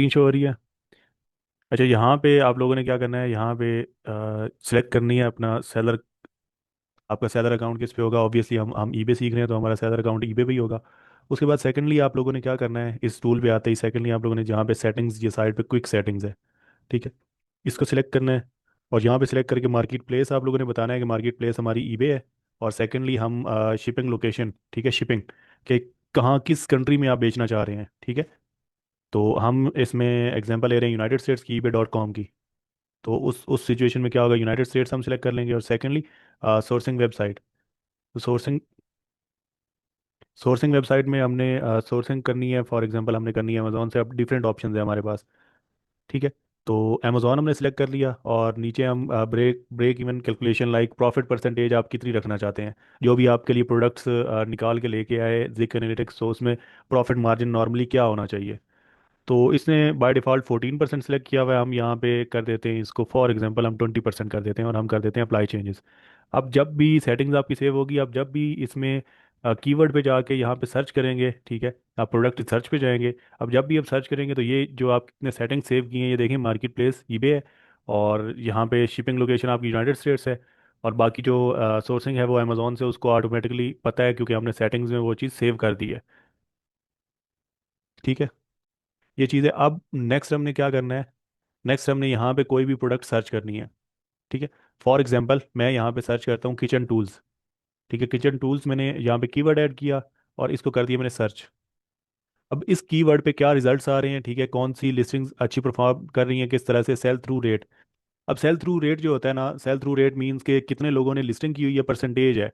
Screen show हो रही है। अच्छा, यहाँ पे आप लोगों ने क्या करना है, यहाँ पे सिलेक्ट करनी है अपना सेलर। आपका सेलर अकाउंट किस पे होगा? ऑब्वियसली हम ईबे सीख रहे हैं तो हमारा सेलर अकाउंट ईबे पे ही होगा। उसके बाद सेकंडली आप लोगों ने क्या करना है, इस टूल पे आते ही सेकंडली आप लोगों ने जहाँ पे सेटिंग्स, ये साइड पे क्विक सेटिंग्स है, ठीक है, इसको सिलेक्ट करना है। और यहाँ पे सिलेक्ट करके मार्केट प्लेस आप लोगों ने बताना है कि मार्केट प्लेस हमारी ईबे है। और सेकंडली हम शिपिंग लोकेशन, ठीक है, शिपिंग के कहाँ, किस कंट्री में आप बेचना चाह रहे हैं, ठीक है। तो हम इसमें एग्जांपल ले रहे हैं यूनाइटेड स्टेट्स की, eBay.com की। तो उस सिचुएशन में क्या होगा, यूनाइटेड स्टेट्स हम सिलेक्ट कर लेंगे। और सेकंडली सोर्सिंग वेबसाइट। तो सोर्सिंग सोर्सिंग वेबसाइट में हमने सोर्सिंग करनी है, फॉर एग्जांपल हमने करनी है अमेजोन से। अब डिफरेंट ऑप्शन है हमारे पास, ठीक है। तो अमेजोन हमने सिलेक्ट कर लिया और नीचे हम break break even calculation, like profit percentage आप कितनी रखना चाहते हैं। जो भी आपके लिए प्रोडक्ट्स निकाल के लेके आए जिक एनालिटिक्स, तो उसमें प्रॉफिट मार्जिन नॉर्मली क्या होना चाहिए। तो इसने बाय डिफ़ॉल्ट 14% सेलेक्ट किया हुआ है। हम यहाँ पे कर देते हैं इसको, फॉर एग्जांपल हम 20% कर देते हैं और हम कर देते हैं अप्लाई चेंजेस। अब जब भी सेटिंग्स आपकी सेव होगी, आप जब भी इसमें कीवर्ड पे जाके यहाँ पे सर्च करेंगे, ठीक है, आप प्रोडक्ट सर्च पे जाएंगे। अब जब भी आप सर्च करेंगे तो ये जो आपने सेटिंग सेव की हैं, ये देखें मार्केट प्लेस ईबे है। और यहाँ पे शिपिंग लोकेशन आपकी यूनाइटेड स्टेट्स है। और बाकी जो सोर्सिंग है वो अमेजोन से, उसको ऑटोमेटिकली पता है क्योंकि हमने सेटिंग्स में वो चीज़ सेव कर दी है, ठीक है। ये चीज़ है। अब नेक्स्ट हमने क्या करना है, नेक्स्ट हमने यहाँ पे कोई भी प्रोडक्ट सर्च करनी है, ठीक है। फॉर एग्जांपल मैं यहाँ पे सर्च करता हूँ किचन टूल्स, ठीक है। किचन टूल्स मैंने यहाँ पे कीवर्ड ऐड किया और इसको कर दिया मैंने सर्च। अब इस कीवर्ड पे क्या रिजल्ट्स आ रहे हैं, ठीक है, कौन सी लिस्टिंग्स अच्छी परफॉर्म कर रही हैं, किस तरह से सेल थ्रू रेट। अब सेल थ्रू रेट जो होता है ना, सेल थ्रू रेट मींस के कितने लोगों ने लिस्टिंग की हुई है, परसेंटेज है।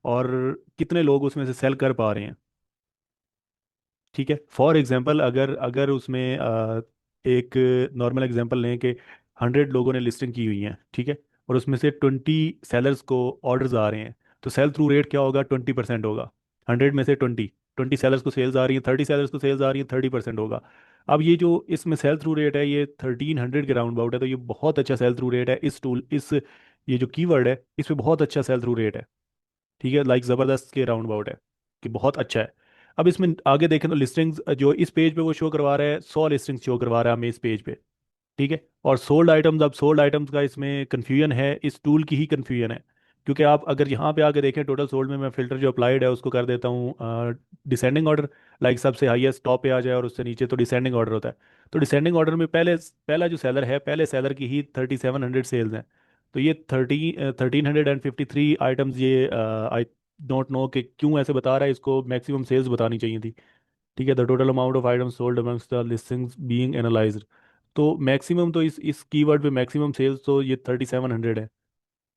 और कितने लोग उसमें से सेल कर पा रहे हैं, ठीक है। फॉर एग्जांपल अगर अगर उसमें एक नॉर्मल एग्जांपल लें कि 100 लोगों ने लिस्टिंग की हुई है, ठीक है, और उसमें से 20 सेलर्स को ऑर्डर्स आ रहे हैं। तो सेल थ्रू रेट क्या होगा, 20% होगा। 100 में से 20 सेलर्स को सेल्स आ रही है, 30 सेलर्स को सेल्स आ रही है, 30% होगा। अब ये जो इसमें सेल थ्रू रेट है, ये 1300 के राउंड अबाउट है। तो ये बहुत अच्छा सेल थ्रू रेट है इस टूल, इस ये जो कीवर्ड है इस पे बहुत अच्छा सेल थ्रू रेट है, ठीक है, लाइक ज़बरदस्त के राउंड अबाउट है, कि बहुत अच्छा है। अब इसमें आगे देखें तो लिस्टिंग्स जो इस पेज पे वो शो करवा रहा है, 100 लिस्टिंग्स शो करवा रहा है हमें इस पेज पे, ठीक है। और सोल्ड आइटम्स, अब सोल्ड आइटम्स का इसमें कन्फ्यूजन है, इस टूल की ही कन्फ्यूजन है। क्योंकि आप अगर यहाँ पे आके देखें टोटल सोल्ड में, मैं फिल्टर जो अप्लाइड है उसको कर देता हूँ डिसेंडिंग ऑर्डर, लाइक सबसे हाईएस्ट टॉप पे आ जाए और उससे नीचे तो डिसेंडिंग ऑर्डर होता है। तो डिसेंडिंग ऑर्डर में पहले पहला जो सेलर है, पहले सेलर की ही 3700 सेल्स हैं। तो ये 1353 आइटम्स, ये आई डोंट नो कि क्यों ऐसे बता रहा है, इसको मैक्सिमम सेल्स बतानी चाहिए थी, ठीक है। The total amount of items sold amongst the listings being analysed. तो मैक्सिमम तो इस कीवर्ड पे मैक्सिमम सेल्स तो ये 3700 है।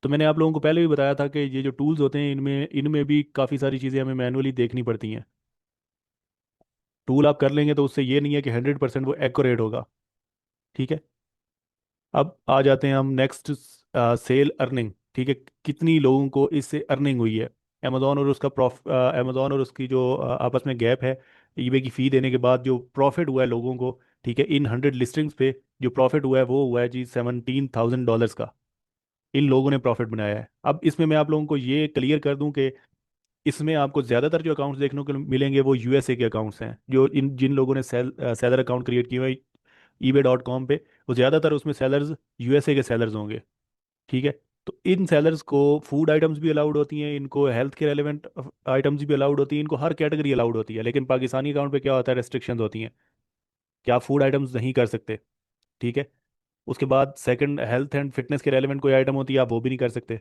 तो मैंने आप लोगों को पहले भी बताया था कि ये जो टूल्स होते हैं इनमें इनमें भी काफ़ी सारी चीज़ें हमें मैनुअली देखनी पड़ती हैं। टूल आप कर लेंगे तो उससे ये नहीं है कि 100% वो एक्यूरेट होगा, ठीक है। अब आ जाते हैं हम नेक्स्ट, सेल अर्निंग, ठीक है, कितनी लोगों को इससे अर्निंग हुई है। अमेजोन और उसका अमेजोन और उसकी जो आपस में गैप है, ईबे की फ़ी देने के बाद जो प्रॉफिट हुआ है लोगों को, ठीक है, इन 100 लिस्टिंग्स पे जो प्रॉफिट हुआ है वो हुआ है जी $17,000 का। इन लोगों ने प्रॉफिट बनाया है। अब इसमें मैं आप लोगों को ये क्लियर कर दूं कि इसमें आपको ज़्यादातर जो अकाउंट्स देखने को मिलेंगे वो यूएसए के अकाउंट्स हैं, जो इन जिन लोगों ने सेलर अकाउंट क्रिएट किए हुए हैं eBay.com पे, वो ज़्यादातर उसमें सेलर्स यूएसए के सेलर्स होंगे, ठीक है। तो इन सेलर्स को फूड आइटम्स भी अलाउड होती हैं, इनको हेल्थ के रेलेवेंट आइटम्स भी अलाउड होती हैं, इनको हर कैटेगरी अलाउड होती है। लेकिन पाकिस्तानी अकाउंट पे क्या होता है, रेस्ट्रिक्शंस होती हैं कि आप फूड आइटम्स नहीं कर सकते, ठीक है। उसके बाद सेकंड, हेल्थ एंड फिटनेस के रेलेवेंट कोई आइटम होती है आप वो भी नहीं कर सकते।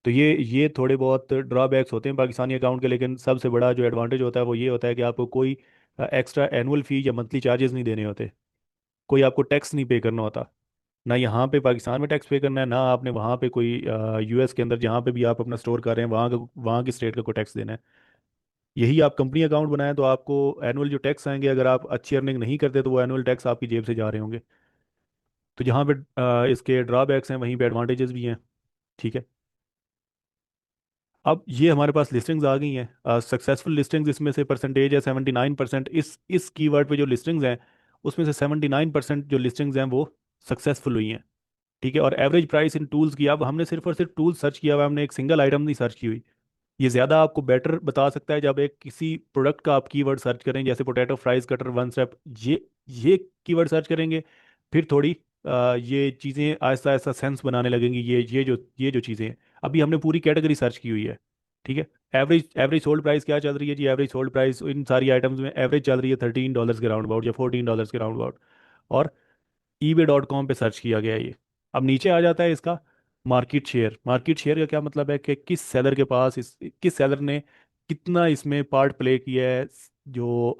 तो ये थोड़े बहुत ड्रॉबैक्स होते हैं पाकिस्तानी अकाउंट के। लेकिन सबसे बड़ा जो एडवांटेज होता है वो ये होता है कि आपको कोई एक्स्ट्रा एनुअल फी या मंथली चार्जेस नहीं देने होते। कोई आपको टैक्स नहीं पे करना होता। ना यहाँ पे पाकिस्तान में टैक्स पे करना है, ना आपने वहाँ पे कोई यूएस के अंदर जहाँ पे भी आप अपना स्टोर कर रहे हैं वहाँ की स्टेट का कोई टैक्स देना है। यही आप कंपनी अकाउंट बनाएं तो आपको एनुअल जो टैक्स आएंगे, अगर आप अच्छी अर्निंग नहीं करते तो वो एनुअल टैक्स आपकी जेब से जा रहे होंगे। तो जहाँ पे इसके ड्रॉबैक्स हैं वहीं पे एडवांटेजेस भी हैं, ठीक है। अब ये हमारे पास लिस्टिंग्स आ गई हैं, सक्सेसफुल लिस्टिंग्स इसमें से परसेंटेज है 79%। इस कीवर्ड पे जो लिस्टिंग्स हैं उसमें से 79% जो लिस्टिंग्स हैं वो सक्सेसफुल हुई हैं, ठीक है। और एवरेज प्राइस इन टूल्स की, अब हमने सिर्फ और सिर्फ टूल सर्च किया हुआ है, हमने एक सिंगल आइटम नहीं सर्च की हुई। ये ज़्यादा आपको बेटर बता सकता है जब एक किसी प्रोडक्ट का आप कीवर्ड सर्च करें, जैसे potato fries cutter one step, ये कीवर्ड सर्च करेंगे, फिर थोड़ी ये चीज़ें आहिस्ता आहिस्ता सेंस बनाने लगेंगी। ये जो चीज़ें हैं, अभी हमने पूरी कैटेगरी सर्च की हुई है। ठीक है। एवरेज एवरेज सोल्ड प्राइस क्या चल रही है जी? एवरेज सोल्ड प्राइस इन सारी आइटम्स में एवरेज चल रही है $13 के राउंड अबाउट या $14 के राउंड अबाउट। और eBay.com पे सर्च किया गया है ये। अब नीचे आ जाता है इसका मार्केट शेयर। मार्केट शेयर का क्या मतलब है कि किस सेलर ने कितना इसमें पार्ट प्ले किया है, जो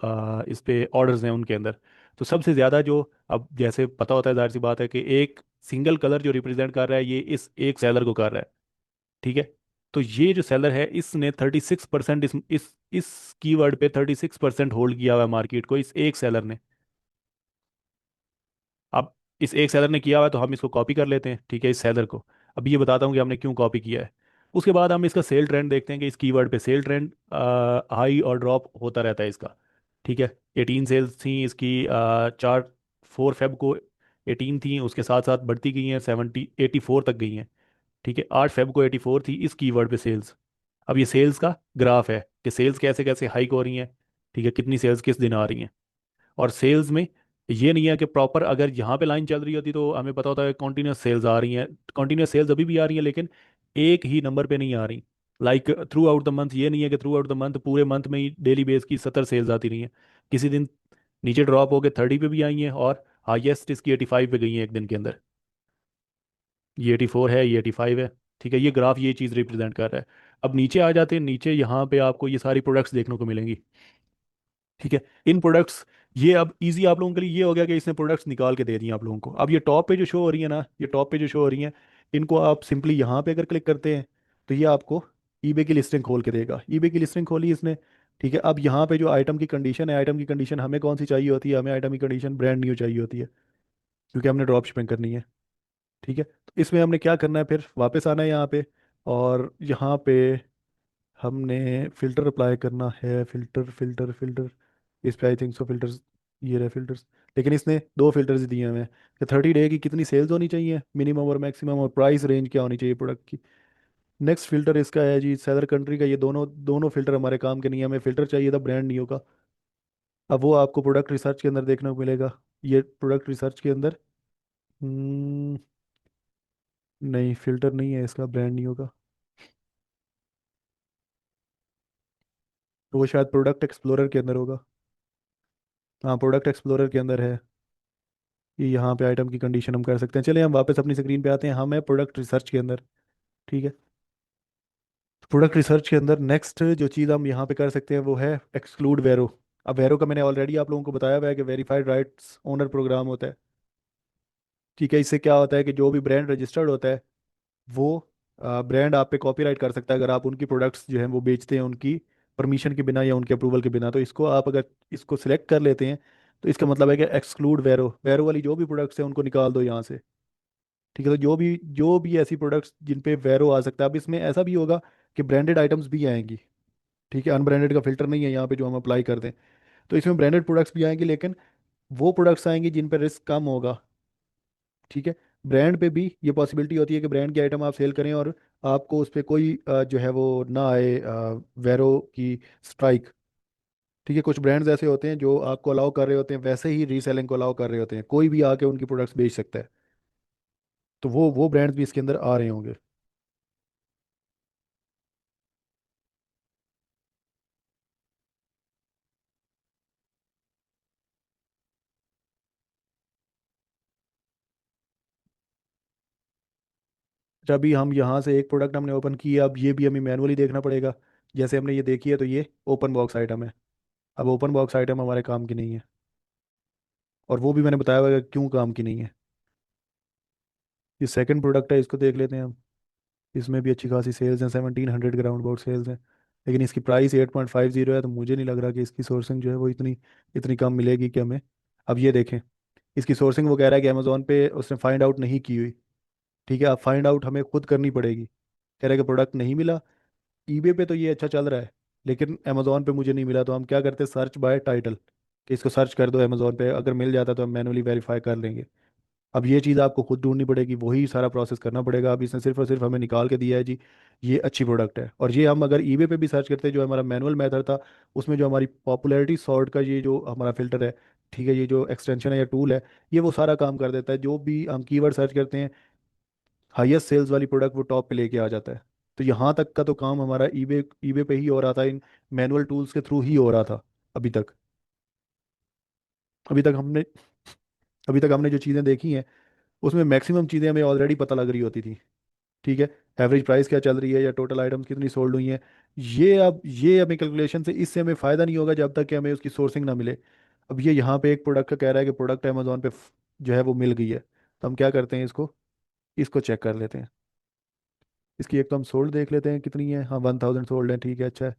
इस पे ऑर्डर्स हैं उनके अंदर। तो सबसे ज़्यादा जो, अब जैसे पता होता है, जाहिर सी बात है कि एक सिंगल कलर जो रिप्रेजेंट कर रहा है ये इस एक सेलर को कर रहा है। ठीक है। तो ये जो सेलर है इसने 36% इस कीवर्ड पे 36% होल्ड किया हुआ है मार्केट को, इस एक सेलर ने। अब इस एक सेलर ने किया हुआ है तो हम इसको कॉपी कर लेते हैं, ठीक है, इस सेलर को। अब ये बताता हूँ कि हमने क्यों कॉपी किया है। उसके बाद हम इसका सेल ट्रेंड देखते हैं कि इस कीवर्ड पे सेल ट्रेंड हाई और ड्रॉप होता रहता है इसका। ठीक है। 18 सेल्स थी इसकी, 4 फेब को 18 थी, उसके साथ साथ बढ़ती गई हैं, 84 तक गई हैं। ठीक है। 8 फेब को 84 थी इस कीवर्ड पे सेल्स। अब ये सेल्स का ग्राफ है कि सेल्स कैसे कैसे हाइक हो रही हैं। ठीक है, कितनी सेल्स किस दिन आ रही हैं। और सेल्स में ये नहीं है कि प्रॉपर अगर यहाँ पे लाइन चल रही होती तो हमें पता होता है कॉन्टिन्यूस सेल्स आ रही हैं। कॉन्टिन्यूस सेल्स अभी भी आ रही हैं, लेकिन एक ही नंबर पे नहीं आ रही। Like through out the month, ये नहीं है कि थ्रू आउट द मंथ पूरे मंथ में ही डेली बेस की 70 सेल्स आती रही हैं। किसी दिन नीचे ड्रॉप होकर 30 पे भी आई हैं, और हाईएस्ट इसकी 85 पे गई हैं एक दिन के अंदर। ये 84 है, ये 85 है। ठीक है, ये ग्राफ ये चीज़ रिप्रेजेंट कर रहा है। अब नीचे आ जाते हैं, नीचे यहाँ पे आपको ये सारी प्रोडक्ट्स देखने को मिलेंगी। ठीक है। इन प्रोडक्ट्स, ये अब इजी आप लोगों के लिए ये हो गया कि इसने प्रोडक्ट्स निकाल के दे दिए आप लोगों को। अब ये टॉप पे जो शो हो रही है ना, ये टॉप पे जो शो हो रही है, इनको आप सिंपली यहाँ पे अगर क्लिक करते हैं तो ये आपको ईबे की लिस्टिंग खोल के देगा। ईबे की लिस्टिंग खोली इसने। ठीक है। अब यहाँ पे जो आइटम की कंडीशन है, आइटम की कंडीशन हमें कौन सी चाहिए होती है? हमें आइटम की कंडीशन ब्रांड न्यू चाहिए होती है, क्योंकि हमने ड्रॉप शिपिंग करनी है। ठीक है। तो इसमें हमने क्या करना है, फिर वापस आना है यहाँ पे, और यहाँ पे हमने फिल्टर अप्लाई करना है। फिल्टर फिल्टर फिल्टर, इस पे आई थिंक सो फिल्टर्स, ये रहे फिल्टर्स। लेकिन इसने दो फिल्टर्स दिए हमें कि 30 डे की कितनी सेल्स होनी चाहिए मिनिमम और मैक्सिमम, और प्राइस रेंज क्या होनी चाहिए प्रोडक्ट की। नेक्स्ट फिल्टर इसका है जी सेलर कंट्री का। ये दोनों दोनों फिल्टर हमारे काम के नहीं है। हमें फिल्टर चाहिए था ब्रांड न्यू का। अब वो आपको प्रोडक्ट रिसर्च के अंदर देखने को मिलेगा। ये प्रोडक्ट रिसर्च के अंदर, हम्म, नहीं फिल्टर नहीं है इसका ब्रांड न्यू का। तो वो शायद प्रोडक्ट एक्सप्लोरर के अंदर होगा। हाँ, प्रोडक्ट एक्सप्लोरर के अंदर है। ये यहाँ पे आइटम की कंडीशन हम कर सकते हैं। चलिए हम वापस अपनी स्क्रीन पे आते हैं। हम है प्रोडक्ट रिसर्च के अंदर। ठीक है। प्रोडक्ट रिसर्च के अंदर नेक्स्ट जो चीज़ हम यहाँ पे कर सकते हैं वो है एक्सक्लूड वेरो। अब वेरो का मैंने ऑलरेडी आप लोगों को बताया हुआ है कि वेरीफाइड राइट्स ओनर प्रोग्राम होता है। ठीक है। इससे क्या होता है कि जो भी ब्रांड रजिस्टर्ड होता है वो ब्रांड आप पे कॉपीराइट कर सकता है अगर आप उनकी प्रोडक्ट्स जो है वो बेचते हैं उनकी परमिशन के बिना या उनके अप्रूवल के बिना। तो इसको आप अगर इसको सिलेक्ट कर लेते हैं तो इसका मतलब है कि एक्सक्लूड वेरो, वेरो वाली जो भी प्रोडक्ट्स हैं उनको निकाल दो यहाँ से। ठीक है। तो जो भी ऐसी प्रोडक्ट्स जिन पे वैरो आ सकता है, अब इसमें ऐसा भी होगा कि ब्रांडेड आइटम्स भी आएंगी। ठीक है। अनब्रांडेड का फिल्टर नहीं है यहाँ पे जो हम अप्लाई कर दें। तो इसमें ब्रांडेड प्रोडक्ट्स भी आएंगी, लेकिन वो प्रोडक्ट्स आएंगी जिन पर रिस्क कम होगा। ठीक है। ब्रांड पे भी ये पॉसिबिलिटी होती है कि ब्रांड की आइटम आप सेल करें और आपको उस पर कोई जो है वो ना आए वैरो की स्ट्राइक। ठीक है। कुछ ब्रांड्स ऐसे होते हैं जो आपको अलाउ कर रहे होते हैं, वैसे ही रीसेलिंग को अलाउ कर रहे होते हैं, कोई भी आके उनकी प्रोडक्ट्स बेच सकता है। तो वो ब्रांड्स भी इसके अंदर आ रहे होंगे। अच्छा, अभी हम यहाँ से एक प्रोडक्ट हमने ओपन किया, अब ये भी हमें मैनुअली देखना पड़ेगा। जैसे हमने ये देखी है तो ये ओपन बॉक्स आइटम है। अब ओपन बॉक्स आइटम हमारे काम की नहीं है, और वो भी मैंने बताया हुआ है कि क्यों काम की नहीं है। ये सेकंड प्रोडक्ट है, इसको देख लेते हैं हम। इसमें भी अच्छी खासी सेल्स हैं, 1700 के राउंड अबाउट सेल्स हैं। लेकिन इसकी प्राइस 8.50 है, तो मुझे नहीं लग रहा कि इसकी सोर्सिंग जो है वो इतनी इतनी कम मिलेगी कि हमें। अब ये देखें, इसकी सोर्सिंग वो कह रहा है कि अमेजोन पे उसने फाइंड आउट नहीं की हुई। ठीक है। अब फाइंड आउट हमें खुद करनी पड़ेगी। कह रहा है कि प्रोडक्ट नहीं मिला। ईबे पे तो ये अच्छा चल रहा है, लेकिन अमेजोन पे मुझे नहीं मिला। तो हम क्या करते हैं, सर्च बाय टाइटल, कि इसको सर्च कर दो अमेजोन पे, अगर मिल जाता तो हम मैनुअली वेरीफाई कर लेंगे। अब ये चीज़ आपको खुद ढूंढनी पड़ेगी, वही सारा प्रोसेस करना पड़ेगा। अब इसने सिर्फ और सिर्फ हमें निकाल के दिया है जी, ये अच्छी प्रोडक्ट है। और ये हम अगर ईबे पे भी सर्च करते हैं, जो हमारा मैनुअल मेथड था, उसमें जो हमारी पॉपुलैरिटी सॉर्ट का ये जो हमारा फिल्टर है, ठीक है, ये जो एक्सटेंशन है या टूल है, ये वो सारा काम कर देता है। जो भी हम कीवर्ड सर्च करते हैं, हाईएस्ट सेल्स वाली प्रोडक्ट वो टॉप पे लेके आ जाता है। तो यहाँ तक का तो काम हमारा ईबे ईबे पे ही हो रहा था, इन मैनुअल टूल्स के थ्रू ही हो रहा था अभी तक। अभी तक हमने अभी तक हमने जो चीज़ें देखी हैं, उसमें मैक्सिमम चीज़ें हमें ऑलरेडी पता लग रही होती थी। ठीक है, एवरेज प्राइस क्या चल रही है या टोटल आइटम्स कितनी सोल्ड हुई हैं, ये हमें कैलकुलेशन से, इससे हमें फ़ायदा नहीं होगा जब तक कि हमें उसकी सोर्सिंग ना मिले। अब ये यहाँ पे एक प्रोडक्ट का कह रहा है कि प्रोडक्ट अमेजोन पे जो है वो मिल गई है। तो हम क्या करते हैं, इसको इसको चेक कर लेते हैं। इसकी एक तो हम सोल्ड देख लेते हैं कितनी है। हाँ, 1000 सोल्ड है, ठीक है, अच्छा है।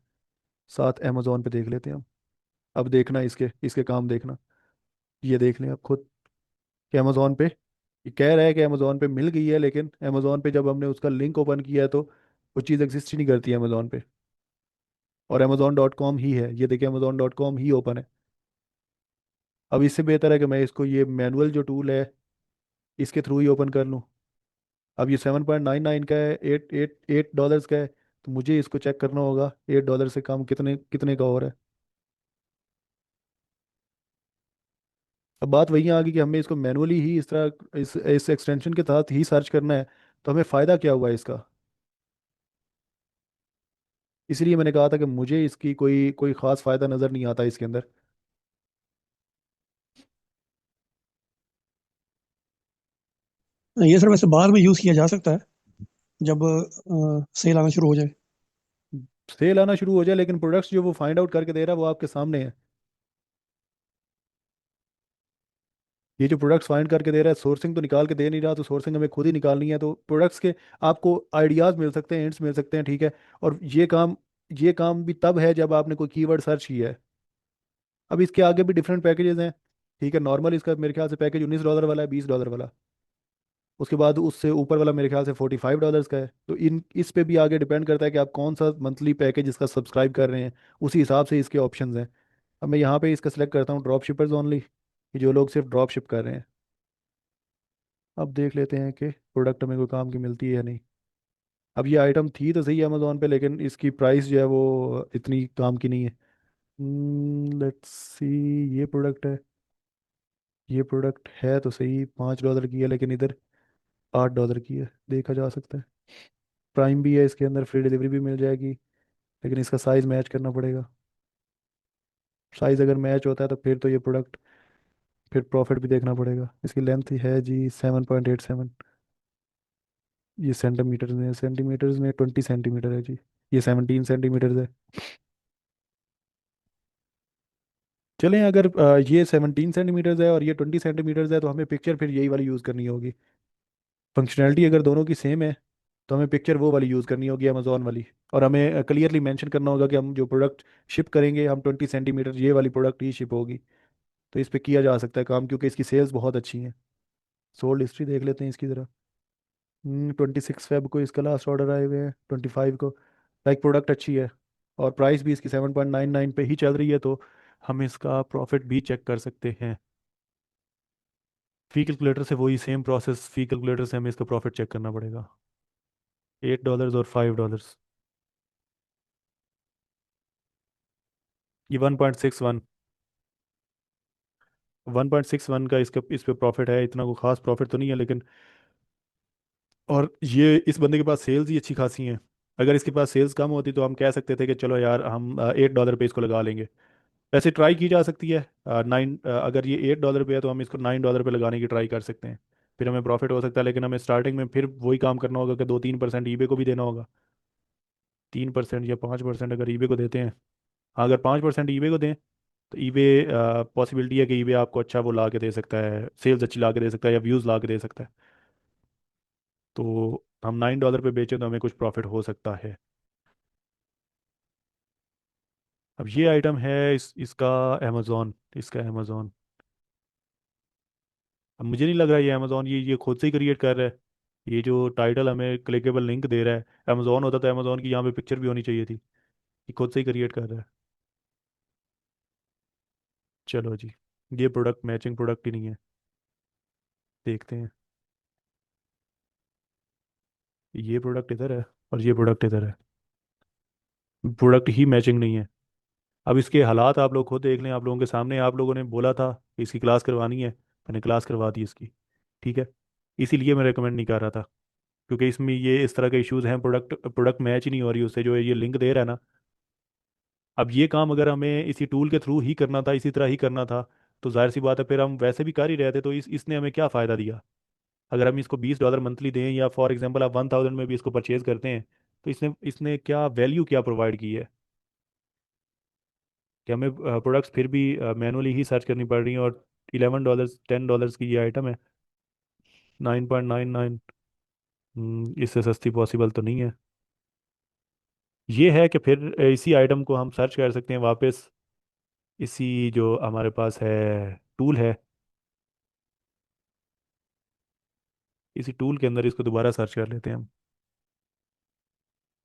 साथ अमेजोन पे देख लेते हैं हम। अब देखना इसके इसके काम देखना, ये देख लें आप खुद कि अमेजोन पे ये कह रहा है कि अमेजोन पे मिल गई है, लेकिन अमेजोन पे जब हमने उसका लिंक ओपन किया है तो वो चीज़ एग्जिस्ट ही नहीं करती है अमेजोन पे। और अमेजोन.com ही है, ये देखिए अमेजोन.com ही ओपन है। अब इससे बेहतर है कि मैं इसको ये मैनुअल जो टूल है, इसके थ्रू ही ओपन कर लूँ। अब ये 7.99 का है, $8 का है। तो मुझे इसको चेक करना होगा $8 से कम कितने कितने का और है। अब बात वही आ गई कि हमें इसको मैनुअली ही इस तरह इस एक्सटेंशन के तहत ही सर्च करना है। तो हमें फ़ायदा क्या हुआ इसका? इसलिए मैंने कहा था कि मुझे इसकी कोई कोई ख़ास फ़ायदा नज़र नहीं आता इसके अंदर। ये सर वैसे बाद में यूज़ किया जा सकता है, जब सेल आना शुरू हो जाए। सेल आना शुरू हो जाए, लेकिन प्रोडक्ट्स जो वो फाइंड आउट करके दे रहा है वो आपके सामने है। ये जो प्रोडक्ट्स फाइंड करके दे रहा है, सोर्सिंग तो निकाल के दे नहीं रहा, तो सोर्सिंग हमें खुद ही निकालनी है। तो प्रोडक्ट्स के आपको आइडियाज़ मिल सकते हैं, हिंट्स मिल सकते हैं, ठीक है। और ये काम भी तब है जब आपने कोई कीवर्ड सर्च किया है। अब इसके आगे भी डिफरेंट पैकेजेस हैं, ठीक है। नॉर्मल इसका मेरे ख्याल से पैकेज $19 वाला है, $20 वाला। उसके बाद उससे ऊपर वाला मेरे ख्याल से $45 का है। तो इन इस पे भी आगे डिपेंड करता है कि आप कौन सा मंथली पैकेज इसका सब्सक्राइब कर रहे हैं, उसी हिसाब से इसके ऑप्शंस हैं। अब मैं यहाँ पे इसका सेलेक्ट करता हूँ ड्रॉप शिपर्स ओनली, कि जो लोग सिर्फ ड्रॉप शिप कर रहे हैं। अब देख लेते हैं कि प्रोडक्ट हमें कोई काम की मिलती है या नहीं। अब ये आइटम थी तो सही अमेजोन पे, लेकिन इसकी प्राइस जो है वो इतनी काम की नहीं है। लेट्स सी, ये प्रोडक्ट है। ये प्रोडक्ट है तो सही, $5 की है, लेकिन इधर $8 की है, देखा जा सकता है। प्राइम भी है इसके अंदर, फ्री डिलीवरी भी मिल जाएगी, लेकिन इसका साइज़ मैच करना पड़ेगा। साइज़ अगर मैच होता है तो फिर तो ये प्रोडक्ट, फिर प्रॉफिट भी देखना पड़ेगा। इसकी लेंथ है जी 7.87। ये सेंटीमीटर्स में 20 सेंटीमीटर है जी। ये 17 सेंटीमीटर है। चलें, अगर ये 17 सेंटीमीटर्स है और ये 20 सेंटीमीटर्स है, तो हमें पिक्चर फिर यही वाली यूज़ करनी होगी। फंक्शनैलिटी अगर दोनों की सेम है, तो हमें पिक्चर वो वाली यूज़ करनी होगी, अमेजोन वाली। और हमें क्लियरली मेंशन करना होगा कि हम जो प्रोडक्ट शिप करेंगे, हम 20 सेंटीमीटर ये वाली प्रोडक्ट ही शिप होगी। तो इस पे किया जा सकता है काम, क्योंकि इसकी सेल्स बहुत अच्छी हैं। सोल्ड हिस्ट्री देख लेते हैं इसकी ज़रा। 26 फेब को इसका लास्ट ऑर्डर आए हुए हैं, 25 को। लाइक प्रोडक्ट अच्छी है, और प्राइस भी इसकी 7.99 पे ही चल रही है। तो हम इसका प्रॉफिट भी चेक कर सकते हैं। फी कैलकुलेटर से वही सेम प्रोसेस, फी कैलकुलेटर से हमें इसका प्रॉफिट चेक करना पड़ेगा। $8 और $5। ये 1.61 का इसका इस पे प्रॉफिट है। इतना कोई खास प्रॉफिट तो नहीं है, लेकिन और ये इस बंदे के पास सेल्स ही अच्छी खासी हैं। अगर इसके पास सेल्स कम होती तो हम कह सकते थे कि चलो यार, हम $8 पे इसको लगा लेंगे। वैसे ट्राई की जा सकती है। अगर ये $8 पे है तो हम इसको $9 पे लगाने की ट्राई कर सकते हैं। फिर हमें प्रॉफिट हो सकता है, लेकिन हमें स्टार्टिंग में फिर वही काम करना होगा कि 2-3% ईबे को भी देना होगा। 3% या 5% अगर ईबे को देते हैं। हाँ, अगर 5% ईबे को दें, तो ईबे पॉसिबिलिटी है कि ईबे आपको अच्छा वो ला के दे सकता है, सेल्स अच्छी ला के दे सकता है या व्यूज़ ला के दे सकता है। तो हम $9 पे बेचें तो हमें कुछ प्रॉफिट हो सकता है। अब ये आइटम है इसका अमेज़ॉन। अब मुझे नहीं लग रहा ये अमेज़ॉन ये खुद से ही क्रिएट कर रहा है। ये जो टाइटल हमें क्लिकेबल लिंक दे रहा है, अमेज़ॉन होता तो अमेज़ॉन की यहाँ पे पिक्चर भी होनी चाहिए थी। ये खुद से ही क्रिएट कर रहा है। चलो जी, ये प्रोडक्ट मैचिंग प्रोडक्ट ही नहीं है। देखते हैं। ये प्रोडक्ट इधर है और ये प्रोडक्ट इधर है, प्रोडक्ट ही मैचिंग नहीं है। अब इसके हालात आप लोग खुद देख लें, आप लोगों के सामने। आप लोगों ने बोला था कि इसकी क्लास करवानी है, मैंने क्लास करवा दी इसकी। ठीक है, इसीलिए मैं रेकमेंड नहीं कर रहा था, क्योंकि इसमें ये इस तरह के इश्यूज हैं, प्रोडक्ट प्रोडक्ट मैच ही नहीं हो रही उससे, जो ये लिंक दे रहा है ना। अब ये काम अगर हमें इसी टूल के थ्रू ही करना था, इसी तरह ही करना था, तो जाहिर सी बात है फिर हम वैसे भी कर ही रहे थे, तो इसने हमें क्या फ़ायदा दिया। अगर हम इसको $20 मंथली दें, या फॉर एग्जांपल आप 1000 में भी इसको परचेज करते हैं, तो इसने इसने क्या वैल्यू क्या प्रोवाइड की है कि हमें प्रोडक्ट्स फिर भी मैनुअली ही सर्च करनी पड़ रही हैं। और $11 $10 की ये आइटम है, 9.99। इससे सस्ती पॉसिबल तो नहीं है। ये है कि फिर इसी आइटम को हम सर्च कर सकते हैं वापस, इसी जो हमारे पास है टूल है, इसी टूल के अंदर इसको दोबारा सर्च कर लेते हैं हम।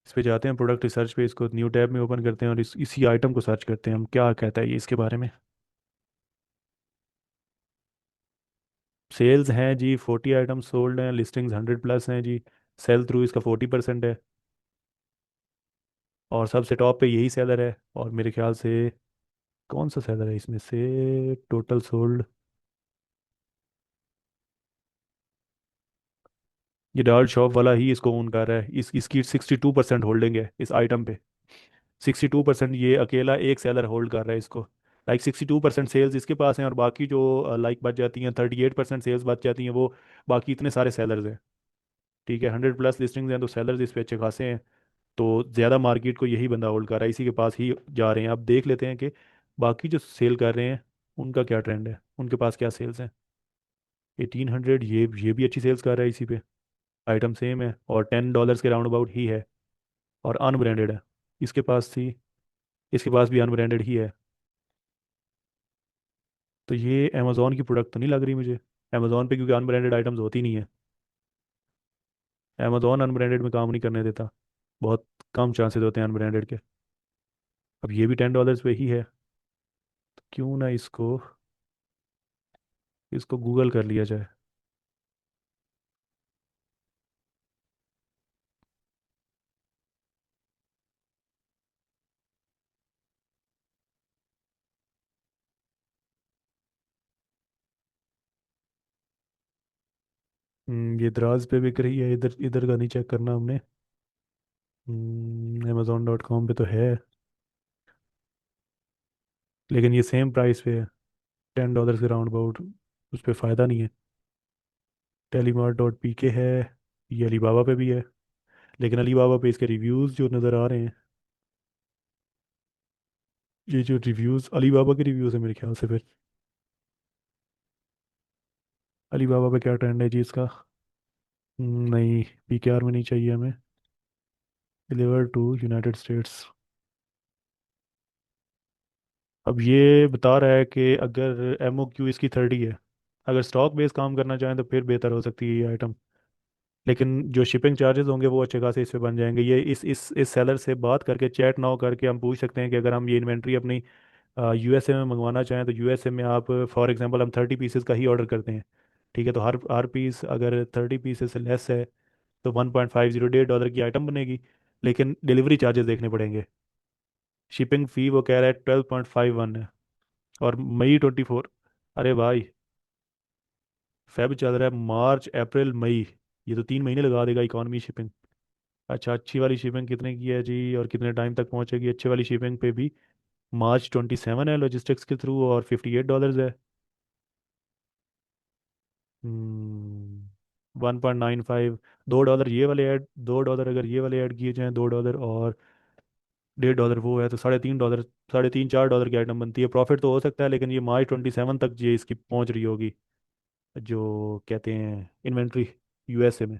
इस पे जाते हैं प्रोडक्ट रिसर्च पे, इसको न्यू टैब में ओपन करते हैं और इसी आइटम को सर्च करते हैं हम, क्या कहता है ये इसके बारे में। सेल्स हैं जी 40 आइटम सोल्ड हैं, लिस्टिंग्स 100+ हैं जी। सेल थ्रू इसका 40% है, और सबसे टॉप पे यही सेलर है। और मेरे ख्याल से कौन सा सेलर है इसमें से टोटल सोल्ड, ये डार्ट शॉप वाला ही इसको ओन कर रहा है। इसकी 62% होल्डिंग है इस आइटम पे। 62% ये अकेला एक सेलर होल्ड कर रहा है इसको। लाइक 62% सेल्स इसके पास हैं, और बाकी जो लाइक बच जाती हैं, 38% सेल्स बच जाती हैं, वो बाकी इतने सारे सेलर्स हैं। ठीक है, 100+ लिस्टिंग्स हैं, तो सेलर्स इस पे अच्छे खासे हैं। तो ज़्यादा मार्केट को यही बंदा होल्ड कर रहा है, इसी के पास ही जा रहे हैं। अब देख लेते हैं कि बाकी जो सेल कर रहे हैं उनका क्या ट्रेंड है, उनके पास क्या सेल्स हैं। 1800, ये भी अच्छी सेल्स कर रहा है इसी पे। आइटम सेम है और $10 के राउंड अबाउट ही है, और अनब्रांडेड है। इसके पास थी, इसके पास भी अनब्रांडेड ही है। तो ये अमेज़ोन की प्रोडक्ट तो नहीं लग रही मुझे। अमेज़ोन पे क्योंकि अनब्रांडेड आइटम्स होती नहीं है, अमेज़ोन अनब्रांडेड में काम नहीं करने देता, बहुत कम चांसेस होते हैं अनब्रांडेड के। अब ये भी $10 पे ही है, तो क्यों ना इसको इसको गूगल कर लिया जाए। ये दराज पे बिक रही है, इधर इधर का नहीं चेक करना हमने। Amazon.com पे तो है, लेकिन ये सेम प्राइस पे है, $10 के राउंड अबाउट। उस पर फ़ायदा नहीं है। Telemart.pk है, ये अलीबाबा पे भी है, लेकिन अलीबाबा पे इसके रिव्यूज़ जो नज़र आ रहे हैं, ये जो रिव्यूज़ अलीबाबा के रिव्यूज़ है मेरे ख्याल से, फिर अलीबाबा पे क्या ट्रेंड है जी इसका। नहीं, PKR में नहीं चाहिए हमें। Deliver to United States. अब ये बता रहा है कि अगर MOQ इसकी 30 है, अगर स्टॉक बेस काम करना चाहें तो फिर बेहतर हो सकती है ये आइटम। लेकिन जो शिपिंग चार्जेस होंगे वो अच्छे खासे इस पे बन जाएंगे। ये इस सेलर से बात करके, चैट ना हो करके हम पूछ सकते हैं कि अगर हम ये इन्वेंट्री अपनी USA में मंगवाना चाहें, तो USA में आप फॉर एग्जांपल हम 30 पीसेस का ही ऑर्डर करते हैं। ठीक है, तो हर हर पीस अगर 30 पीसेस से लेस है, तो 1.50 $1.5 की आइटम बनेगी। लेकिन डिलीवरी चार्जेस देखने पड़ेंगे। शिपिंग फ़ी वो कह रहा है 12.51 है। और May 24, अरे भाई, फेब चल रहा है, मार्च अप्रैल मई, ये तो 3 महीने लगा देगा इकॉनमी शिपिंग। अच्छा, अच्छी वाली शिपिंग कितने की है जी, और कितने टाइम तक पहुंचेगी अच्छी वाली शिपिंग पे भी। March 27 है लॉजिस्टिक्स के थ्रू, और $58 है। 1.95, $2 ये वाले ऐड, $2 अगर ये वाले ऐड किए जाएं, $2 और $1.5 वो है, तो $3.5, $3.5 4 की आइटम बनती है। प्रॉफिट तो हो सकता है, लेकिन ये March 27 तक ये इसकी पहुंच रही होगी, जो कहते हैं इन्वेंट्री USA में।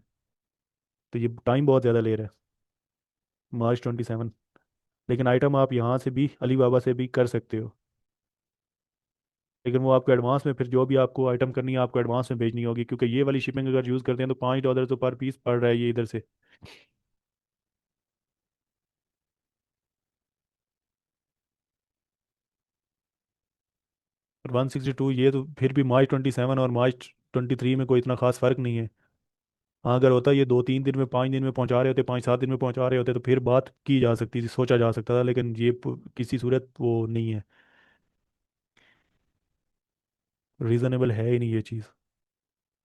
तो ये टाइम बहुत ज़्यादा ले रहा है, March 27। लेकिन आइटम आप यहाँ से भी अलीबाबा से भी कर सकते हो, लेकिन वो आपको एडवांस में, फिर जो भी आपको आइटम करनी है आपको एडवांस में भेजनी होगी, क्योंकि ये वाली शिपिंग अगर यूज़ करते हैं तो $5 तो पर पीस पड़ रहा है ये इधर से। और 162, ये तो फिर भी March 27 और 23 में कोई इतना खास फ़र्क नहीं है। हाँ, अगर होता ये 2-3 दिन में, 5 दिन में पहुंचा रहे होते, 5-7 दिन में पहुंचा रहे होते, तो फिर बात की जा सकती थी, सोचा जा सकता था, लेकिन ये किसी सूरत वो नहीं है, रीज़नेबल है ही नहीं ये चीज़।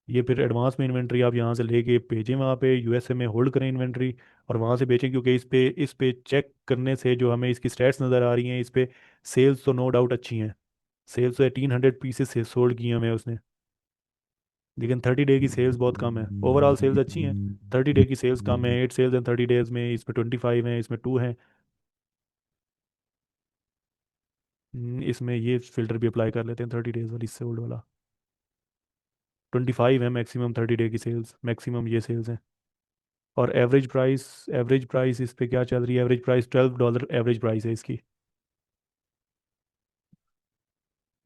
ये फिर एडवांस में इन्वेंट्री आप यहाँ से लेके भेजें वहाँ पे यूएसए में, होल्ड करें इन्वेंट्री और वहाँ से बेचें, क्योंकि इस पे चेक करने से जो हमें इसकी स्टैट्स नज़र आ रही हैं, इस पे सेल्स तो नो डाउट अच्छी हैं। सेल्स तो 1800 पीसेस से सोल्ड किए हमें उसने, लेकिन 30 डे की सेल्स बहुत कम है। ओवरऑल सेल्स अच्छी हैं, 30 डे की सेल्स कम है। 8 सेल्स इन 30 डेज में, इसमें 25 हैं, इसमें 2 हैं। इसमें ये फिल्टर भी अप्लाई कर लेते हैं 30 डेज वाली सोल्ड वाला। 25 है मैक्सिमम 30 डे की सेल्स, मैक्सिमम ये सेल्स हैं। और एवरेज प्राइस इस पे क्या चल रही है? एवरेज प्राइस $12 एवरेज प्राइस है इसकी।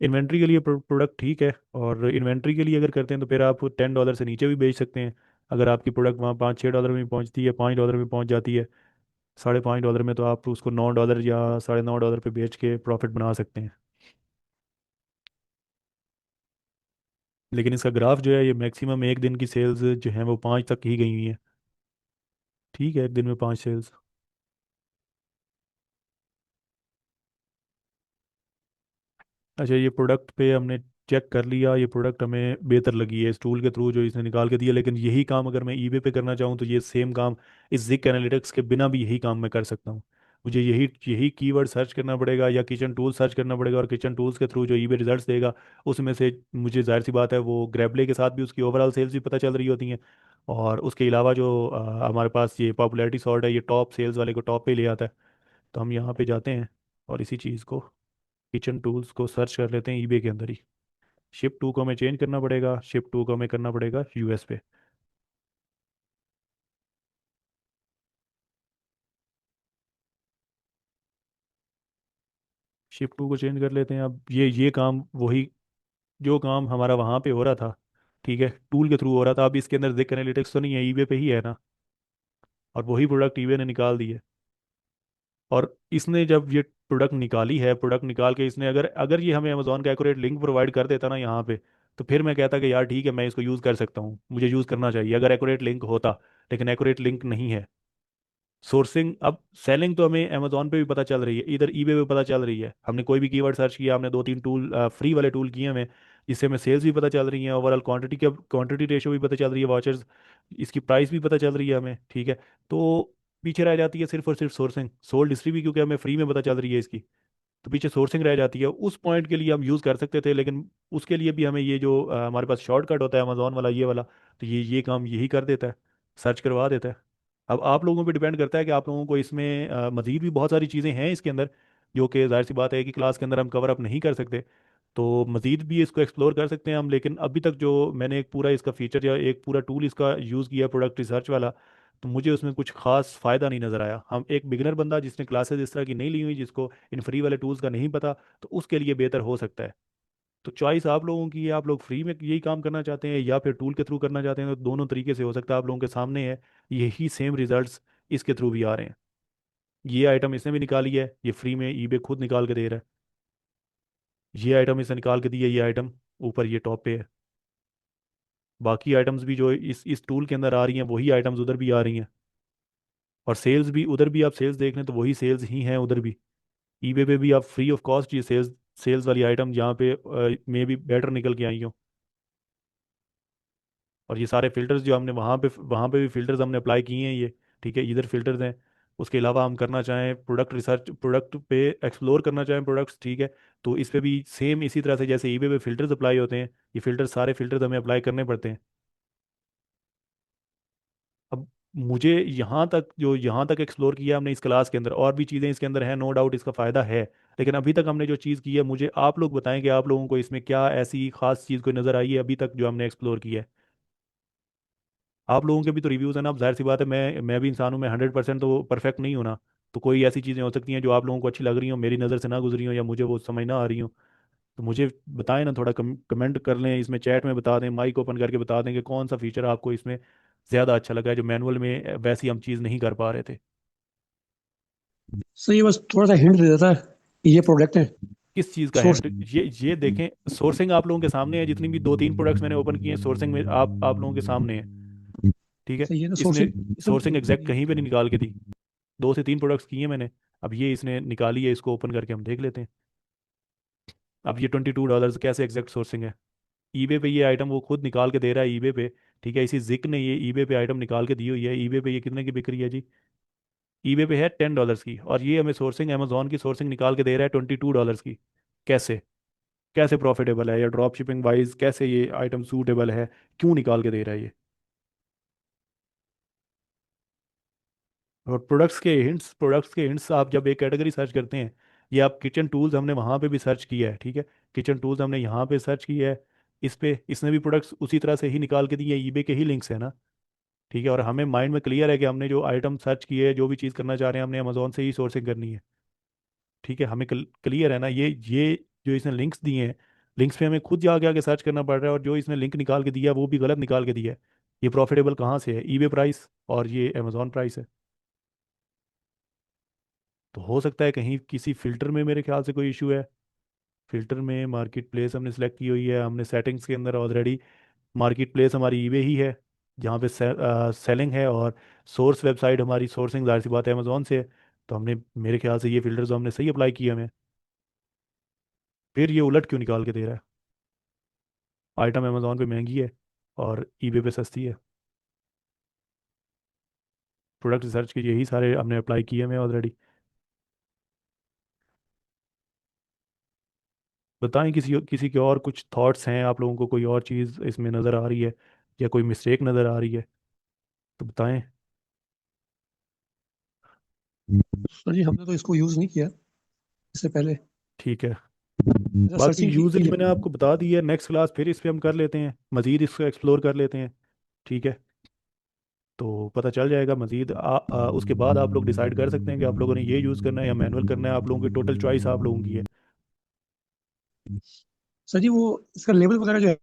इन्वेंट्री के लिए प्रोडक्ट ठीक है, और इन्वेंट्री के लिए अगर करते हैं तो फिर आप $10 से नीचे भी बेच सकते हैं। अगर आपकी प्रोडक्ट वहाँ $5-6 में पहुँचती है, $5 में पहुँच जाती है, $5.5 में, तो आप उसको $9 या $9.5 पे बेच के प्रॉफिट बना सकते हैं। लेकिन इसका ग्राफ जो है, ये मैक्सिमम एक दिन की सेल्स जो हैं वो 5 तक ही गई हुई हैं। ठीक है, एक दिन में 5 सेल्स। अच्छा, ये प्रोडक्ट पे हमने चेक कर लिया, ये प्रोडक्ट हमें बेहतर लगी है इस टूल के थ्रू जो इसने निकाल के दिया, लेकिन यही काम अगर मैं ईबे पे करना चाहूँ तो ये सेम काम इस जिक एनालिटिक्स के बिना भी यही काम मैं कर सकता हूँ। मुझे यही यही कीवर्ड सर्च करना पड़ेगा या किचन टूल सर्च करना पड़ेगा, और किचन टूल्स के थ्रू जो ईबे रिजल्ट्स देगा उसमें से मुझे, जाहिर सी बात है, वो ग्रेबले के साथ भी उसकी ओवरऑल सेल्स भी पता चल रही होती हैं। और उसके अलावा जो हमारे पास ये पॉपुलैरिटी सॉर्ट है, ये टॉप सेल्स वाले को टॉप पे ले आता है। तो हम यहाँ पे जाते हैं और इसी चीज़ को, किचन टूल्स को सर्च कर लेते हैं ईबे के अंदर ही। शिप टू को हमें चेंज करना पड़ेगा, शिप टू को हमें करना पड़ेगा यूएस पे। शिप टू को चेंज कर लेते हैं। अब ये काम वही, जो काम हमारा वहाँ पे हो रहा था, ठीक है, टूल के थ्रू हो रहा था, अब इसके अंदर जिक एनालिटिक्स तो नहीं है, ईबे पे ही है ना। और वही प्रोडक्ट ईबे ने निकाल दी है। और इसने जब ये प्रोडक्ट निकाली है, प्रोडक्ट निकाल के इसने, अगर अगर ये हमें अमेजोन का एक्यूरेट लिंक प्रोवाइड कर देता ना यहाँ पे, तो फिर मैं कहता कि यार ठीक है, मैं इसको यूज़ कर सकता हूँ, मुझे यूज़ करना चाहिए अगर एक्यूरेट लिंक होता। लेकिन एक्यूरेट लिंक नहीं है। सोर्सिंग, अब सेलिंग तो हमें अमेजोन पे भी पता चल रही है, इधर ईबे पे पता चल रही है। हमने कोई भी कीवर्ड सर्च किया, हमने 2-3 टूल फ्री वाले टूल किए हमें, जिससे हमें सेल्स भी पता चल रही हैं, ओवरऑल क्वांटिटी रेशो भी पता चल रही है, वॉचर्स, इसकी प्राइस भी पता चल रही है हमें, ठीक है। तो पीछे रह जाती है सिर्फ और सिर्फ सोर्सिंग, सोल्ड हिस्ट्री भी क्योंकि हमें फ्री में पता चल रही है इसकी, तो पीछे सोर्सिंग रह जाती है। उस पॉइंट के लिए हम यूज़ कर सकते थे, लेकिन उसके लिए भी हमें ये जो हमारे पास शॉर्टकट होता है अमेजोन वाला, ये वाला, तो ये काम यही कर देता है, सर्च करवा देता है। अब आप लोगों पे डिपेंड करता है कि आप लोगों को इसमें मज़ीद भी बहुत सारी चीज़ें हैं इसके अंदर, जो कि जाहिर सी बात है कि क्लास के अंदर हम कवर अप नहीं कर सकते। तो मज़ीद भी इसको एक्सप्लोर कर सकते हैं हम, लेकिन अभी तक जो मैंने एक पूरा इसका फीचर या एक पूरा टूल इसका यूज़ किया प्रोडक्ट रिसर्च वाला, तो मुझे उसमें कुछ खास फ़ायदा नहीं नज़र आया। हम एक बिगिनर बंदा जिसने क्लासेस इस तरह की नहीं ली हुई, जिसको इन फ्री वाले टूल्स का नहीं पता, तो उसके लिए बेहतर हो सकता है। तो चॉइस आप लोगों की है, आप लोग फ्री में यही काम करना चाहते हैं या फिर टूल के थ्रू करना चाहते हैं, तो दोनों तरीके से हो सकता है, आप लोगों के सामने है। यही सेम रिजल्ट्स इसके थ्रू भी आ रहे हैं। ये आइटम इसने भी निकाली है, ये फ्री में ईबे खुद निकाल के दे रहा है। ये आइटम इसने निकाल के दी है, ये आइटम ऊपर ये टॉप पे है। बाकी आइटम्स भी जो इस टूल के अंदर आ रही हैं, वही आइटम्स उधर भी आ रही हैं। और सेल्स भी उधर भी, आप सेल्स देख लें तो वही सेल्स ही हैं उधर भी। ईबे पे भी आप फ्री ऑफ कॉस्ट ये सेल्स सेल्स वाली आइटम जहाँ पे मे भी बेटर निकल के आई हो। और ये सारे फिल्टर्स जो हमने वहाँ पे भी फिल्टर्स हमने अप्लाई किए हैं ये, ठीक है, इधर फिल्टर्स हैं। उसके अलावा हम करना चाहें प्रोडक्ट रिसर्च, प्रोडक्ट पे एक्सप्लोर करना चाहें प्रोडक्ट्स, ठीक है, तो इस पे भी सेम इसी तरह से जैसे ईबे पे फिल्टर्स अप्लाई होते हैं, ये फिल्टर, सारे फिल्टर्स हमें अप्लाई करने पड़ते हैं। अब मुझे यहाँ तक एक्सप्लोर किया हमने इस क्लास के अंदर, और भी चीज़ें इसके अंदर हैं, नो डाउट इसका फ़ायदा है। लेकिन अभी तक हमने जो चीज़ की है, मुझे आप लोग बताएं कि आप लोगों को इसमें क्या ऐसी खास चीज़ कोई नज़र आई है अभी तक जो हमने एक्सप्लोर की है। आप लोगों के भी तो रिव्यूज़ है ना। अब जाहिर सी बात है, मैं भी इंसान हूँ, मैं 100% तो परफेक्ट नहीं हूँ ना। तो कोई ऐसी चीज़ें हो सकती हैं जो आप लोगों को अच्छी लग रही हो, मेरी नज़र से ना गुजरी हो, या मुझे वो समझ ना आ रही हो। तो मुझे बताएं ना, थोड़ा कमेंट कर लें, इसमें चैट में बता दें, माइक ओपन करके बता दें कि कौन सा फीचर आपको इसमें ज़्यादा अच्छा लगा है, जो मैनुअल में वैसी हम चीज़ नहीं कर पा रहे थे। सर ये बस थोड़ा सा हिंट दे देता है, ये प्रोडक्ट है, किस चीज़ का सोर्स। हिंट? ये देखें, सोर्सिंग आप लोगों के सामने है, जितनी भी 2-3 प्रोडक्ट्स मैंने ओपन किए हैं सोर्सिंग में आप लोगों के सामने है। ठीक है। सही है ना, इसने सोर्सिंग। सोर्सिंग एग्जैक्ट कहीं पे नहीं निकाल के दी। 2 से 3 प्रोडक्ट्स किए हैं मैंने। अब ये इसने निकाली है, इसको ओपन करके हम देख लेते हैं। अब ये $22 कैसे एग्जैक्ट सोर्सिंग है? ईबे पे ये आइटम वो खुद निकाल के दे रहा है ईबे पे। ठीक है, इसी जिक ने ये ईबे पे आइटम निकाल के दी हुई है। ईबे पे ये कितने की बिक रही है जी? ईबे पे है $10 की, और ये हमें सोर्सिंग अमेजोन की सोर्सिंग निकाल के दे रहा है $22 की। कैसे? कैसे प्रॉफिटेबल है, या ड्रॉप शिपिंग वाइज कैसे ये आइटम सूटेबल है? क्यों निकाल के दे रहा है ये? और प्रोडक्ट्स के हिंट्स आप जब एक कैटेगरी सर्च करते हैं, ये आप किचन टूल्स हमने वहाँ पे भी सर्च किया है, ठीक है। किचन टूल्स हमने यहाँ पे सर्च किया है। इस पे इसने भी प्रोडक्ट्स उसी तरह से ही निकाल के दिए, ईबे के ही लिंक्स है ना। ठीक है, और हमें माइंड में क्लियर है कि हमने जो आइटम सर्च किए है, जो भी चीज़ करना चाह रहे हैं, हमने अमेजोन से ही सोर्सिंग करनी है। ठीक है, हमें क्लियर है ना ये जो इसने लिंक्स दिए हैं, लिंक्स पे हमें खुद जाके आगे सर्च करना पड़ रहा है, और जो इसने लिंक निकाल के दिया है वो भी गलत निकाल के दिया है। ये प्रॉफिटेबल कहाँ से है? ईबे प्राइस और ये अमेजोन प्राइस है। तो हो सकता है कहीं किसी फिल्टर में मेरे ख्याल से कोई इशू है। फिल्टर में मार्केट प्लेस हमने सेलेक्ट की हुई है, हमने सेटिंग्स के अंदर ऑलरेडी मार्केट प्लेस हमारी ईबे ही है, जहाँ पे सेलिंग है, और सोर्स वेबसाइट हमारी सोर्सिंग जाहिर सी बात है अमेजोन से है। तो हमने, मेरे ख्याल से ये फिल्टर्स हमने सही अप्लाई किए हमें। फिर ये उलट क्यों निकाल के दे रहा है? आइटम अमेजोन पे महंगी है और ईबे पे सस्ती है। प्रोडक्ट रिसर्च के यही सारे हमने अप्लाई किए हैं ऑलरेडी। बताएं, किसी किसी के और कुछ थॉट्स हैं आप लोगों को? कोई और चीज़ इसमें नज़र आ रही है, या कोई मिस्टेक नज़र आ रही है तो बताएं। सर जी, हमने तो इसको यूज नहीं किया इससे पहले। ठीक है। अच्छा, बाकी सर्चिंग की यूजली है। मैंने आपको बता दी है, नेक्स्ट क्लास फिर इस पे हम कर लेते हैं, मज़ीद इसको एक्सप्लोर कर लेते हैं। ठीक है। तो पता चल जाएगा मज़ीद। उसके बाद आप लोग डिसाइड कर सकते हैं कि आप लोगों ने ये यूज़ करना है या मैनुअल करना है। आप लोगों की टोटल चॉइस आप लोगों की है। सर जी, वो इसका लेबल वगैरह जो है